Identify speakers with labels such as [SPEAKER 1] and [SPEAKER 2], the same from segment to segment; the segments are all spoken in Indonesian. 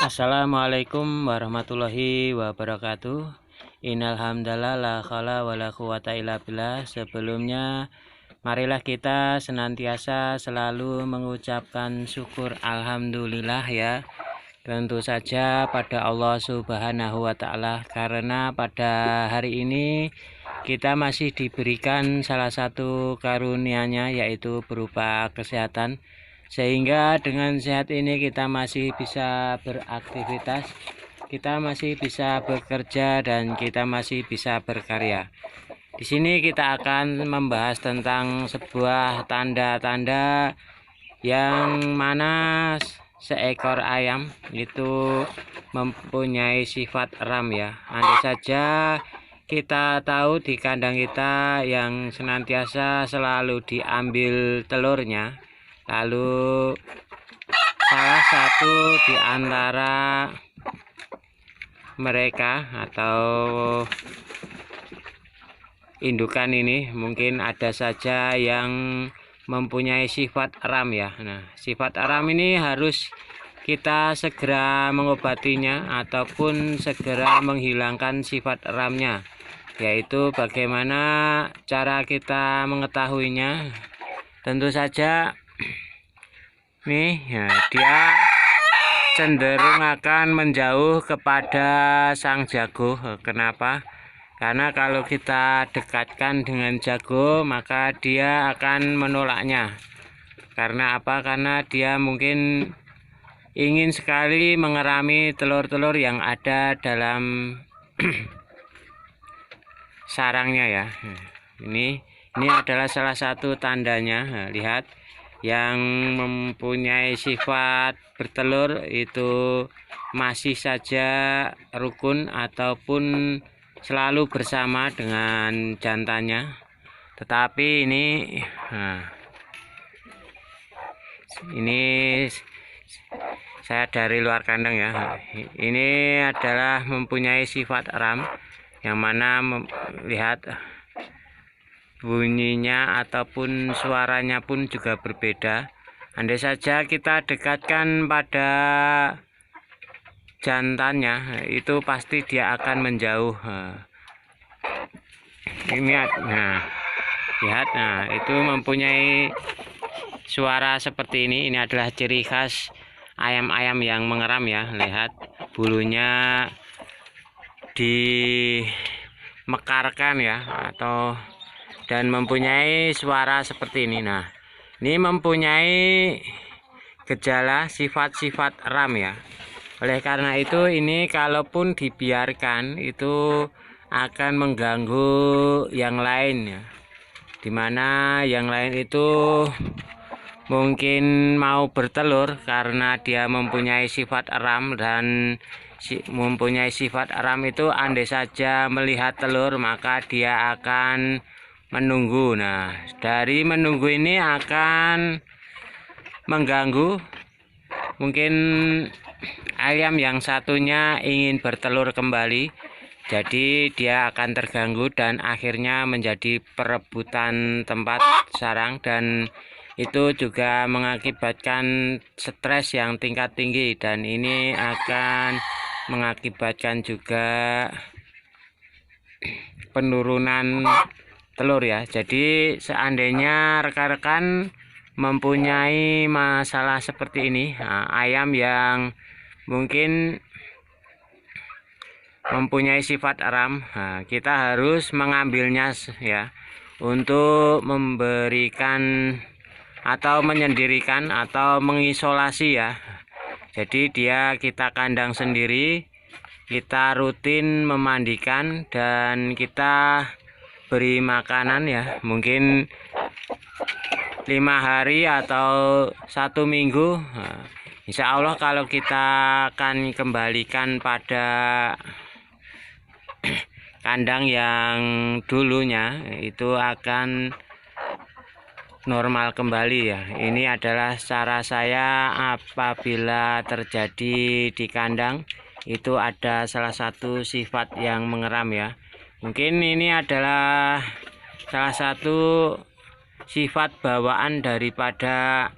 [SPEAKER 1] Assalamualaikum warahmatullahi wabarakatuh. Innal hamdalillah la khala wala quwata illa billah. Sebelumnya marilah kita senantiasa selalu mengucapkan syukur alhamdulillah ya. Tentu saja pada Allah Subhanahu wa taala, karena pada hari ini kita masih diberikan salah satu karunia-Nya, yaitu berupa kesehatan, sehingga dengan sehat ini kita masih bisa beraktivitas, kita masih bisa bekerja, dan kita masih bisa berkarya. Di sini kita akan membahas tentang sebuah tanda-tanda yang mana seekor ayam itu mempunyai sifat ram ya. Andai saja kita tahu di kandang kita yang senantiasa selalu diambil telurnya, lalu salah satu di antara mereka atau indukan ini mungkin ada saja yang mempunyai sifat ram ya. Nah, sifat ram ini harus kita segera mengobatinya ataupun segera menghilangkan sifat ramnya. Yaitu bagaimana cara kita mengetahuinya? Tentu saja nih ya, dia cenderung akan menjauh kepada sang jago. Kenapa? Karena kalau kita dekatkan dengan jago, maka dia akan menolaknya. Karena apa? Karena dia mungkin ingin sekali mengerami telur-telur yang ada dalam sarangnya ya. Ini adalah salah satu tandanya. Nah, lihat, yang mempunyai sifat bertelur itu masih saja rukun ataupun selalu bersama dengan jantannya. Tetapi ini saya dari luar kandang ya. Ini adalah mempunyai sifat ram, yang mana lihat bunyinya ataupun suaranya pun juga berbeda. Andai saja kita dekatkan pada jantannya, itu pasti dia akan menjauh. Ini lihat, itu mempunyai suara seperti ini. Ini adalah ciri khas ayam-ayam yang mengeram ya. Lihat, bulunya dimekarkan ya, dan mempunyai suara seperti ini. Nah, ini mempunyai gejala sifat-sifat ram ya. Oleh karena itu, ini kalaupun dibiarkan itu akan mengganggu yang lain ya. Dimana yang lain itu mungkin mau bertelur karena dia mempunyai sifat ram, dan mempunyai sifat ram itu andai saja melihat telur maka dia akan menunggu. Nah, dari menunggu ini akan mengganggu. Mungkin ayam yang satunya ingin bertelur kembali, jadi dia akan terganggu dan akhirnya menjadi perebutan tempat sarang, dan itu juga mengakibatkan stres yang tingkat tinggi, dan ini akan mengakibatkan juga penurunan telur ya. Jadi seandainya rekan-rekan mempunyai masalah seperti ini, ayam yang mungkin mempunyai sifat ram, kita harus mengambilnya ya, untuk memberikan atau menyendirikan atau mengisolasi ya. Jadi kita kandang sendiri, kita rutin memandikan, dan kita beri makanan ya, mungkin 5 hari atau 1 minggu. Insya Allah kalau kita akan kembalikan pada kandang yang dulunya, itu akan normal kembali ya. Ini adalah cara saya apabila terjadi di kandang itu ada salah satu sifat yang mengeram ya. Mungkin ini adalah salah satu sifat bawaan daripada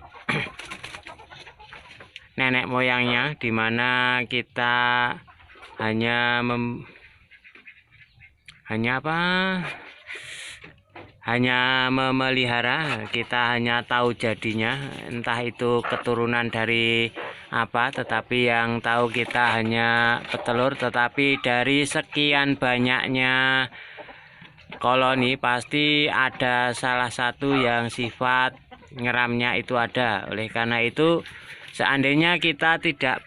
[SPEAKER 1] nenek moyangnya, dimana kita hanya memelihara, kita hanya tahu jadinya, entah itu keturunan dari apa, tetapi yang tahu kita hanya petelur. Tetapi dari sekian banyaknya koloni pasti ada salah satu yang sifat ngeramnya itu ada. Oleh karena itu, seandainya kita tidak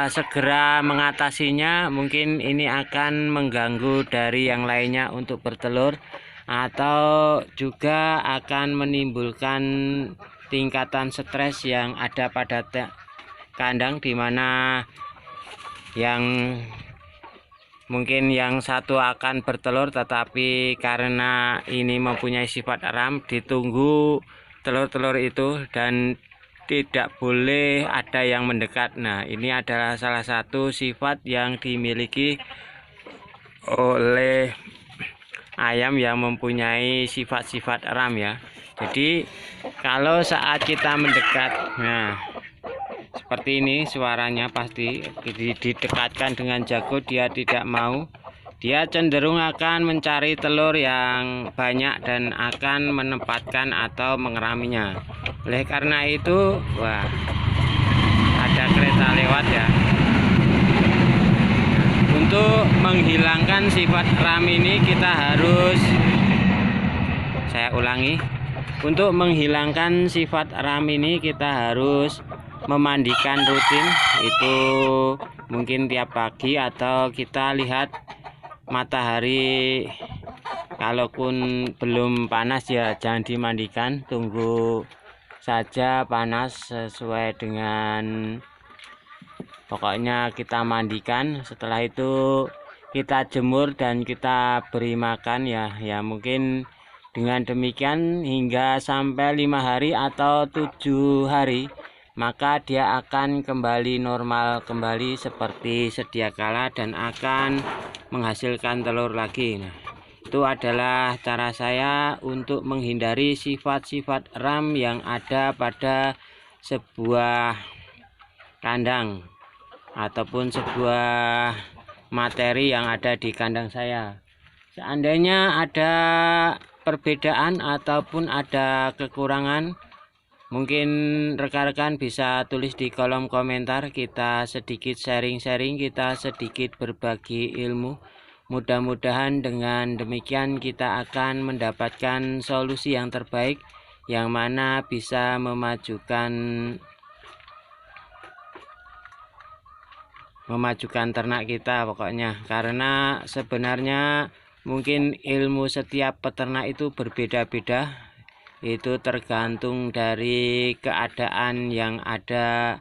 [SPEAKER 1] segera mengatasinya, mungkin ini akan mengganggu dari yang lainnya untuk bertelur, atau juga akan menimbulkan tingkatan stres yang ada pada kandang, dimana mungkin yang satu akan bertelur, tetapi karena ini mempunyai sifat ram, ditunggu telur-telur itu dan tidak boleh ada yang mendekat. Nah, ini adalah salah satu sifat yang dimiliki oleh ayam yang mempunyai sifat-sifat ram ya. Jadi kalau saat kita mendekat, nah seperti ini suaranya, pasti didekatkan dengan jago, dia tidak mau. Dia cenderung akan mencari telur yang banyak dan akan menempatkan atau mengeraminya. Oleh karena itu, wah, ada kereta lewat ya. Untuk menghilangkan sifat ram ini kita harus, saya ulangi, untuk menghilangkan sifat ram ini kita harus memandikan rutin, itu mungkin tiap pagi, atau kita lihat matahari, kalaupun belum panas ya jangan dimandikan, tunggu saja panas sesuai dengan, pokoknya kita mandikan. Setelah itu kita jemur dan kita beri makan ya mungkin dengan demikian hingga sampai 5 hari atau 7 hari, maka dia akan kembali normal kembali seperti sedia kala dan akan menghasilkan telur lagi. Nah, itu adalah cara saya untuk menghindari sifat-sifat ram yang ada pada sebuah kandang ataupun sebuah materi yang ada di kandang saya. Seandainya ada perbedaan ataupun ada kekurangan, mungkin rekan-rekan bisa tulis di kolom komentar, kita sedikit sharing-sharing, kita sedikit berbagi ilmu. Mudah-mudahan dengan demikian kita akan mendapatkan solusi yang terbaik, yang mana bisa memajukan ternak kita pokoknya. Karena sebenarnya mungkin ilmu setiap peternak itu berbeda-beda, itu tergantung dari keadaan yang ada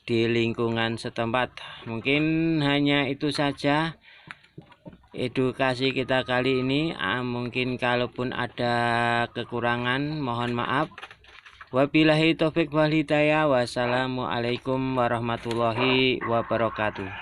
[SPEAKER 1] di lingkungan setempat. Mungkin hanya itu saja edukasi kita kali ini. Mungkin kalaupun ada kekurangan mohon maaf. Wabillahi taufik wal hidayah. Wassalamualaikum warahmatullahi wabarakatuh.